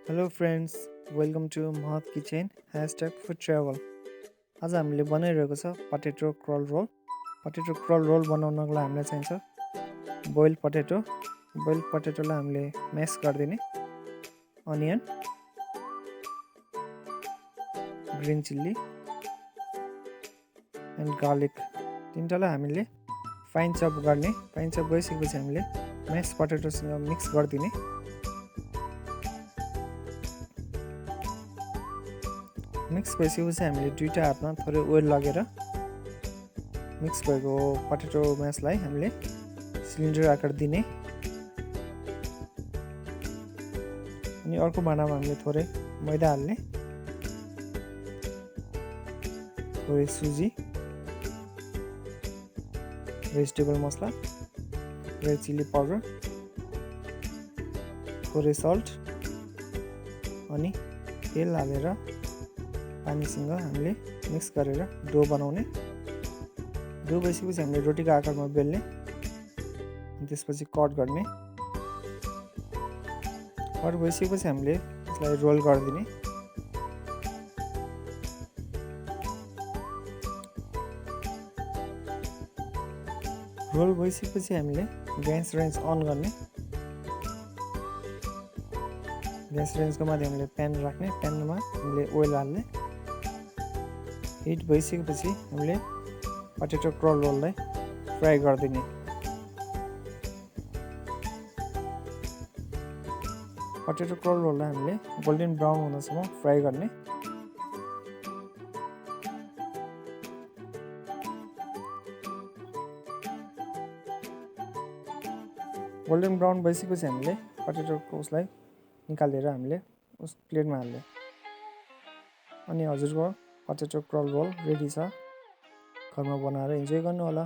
Hello friends, welcome to Mahat kitchen #food travel. आज हामीले बनाइरहेको छ potato curl roll. Potato curl roll बनाउनको लागि हामीलाई चाहिन्छ बोइल पटेटो। बोइल पटेटोलाई हामीले म्यास गरिदिने, onion, green chilli and garlic तिनवटालाई हामीले फाइन चप गर्ने। फाइन चप भइसकेपछि हामीले म्यास पटेटोसँग मिक्स गरिदिने। मिक्स भइसकेपछि हामीले दुईवटा हातमा थोरै ओइल लगेर मिक्स भएको पटेटो म्यासलाई हामीले सिलिन्डर आकार दिने। अनि अर्को भाँडामा हामीले थोरै मैदा हाल्ने, थोरै सुजी, भेजिटेबल मसला, रेड चिल्ली पाउडर, थोरै सल्ट अनि तेल हालेर पानीसँग हामीले मिक्स गरेर डो बनाउने। डो भइसकेपछि हामीले रोटीको आकारमा बेल्ने, त्यसपछि कट गर्ने। कट भइसकेपछि हामीले यसलाई रोल गरिदिने। रोल भइसकेपछि हामीले ग्यास रेन्ज अन गर्ने। ग्यास रेन्जको माथि हामीले प्यान राख्ने, प्यानमा हामीले ओइल हाल्ने। हिट भइसकेपछि हामीले पटेटो क्रल रोललाई फ्राई गरिदिने। पटेटो क्रल रोललाई हामीले गोल्डन ब्राउन हुनसम्म फ्राई गर्ने। गोल्डन ब्राउन भइसकेपछि हामीले पटेटोको उसलाई निकालेर हामीले उस प्लेटमा हाल्ने। अनि हजुरको पटेटो क्रल रोल रेडी छ। घरमा बनाएर इन्जोय गर्नु होला।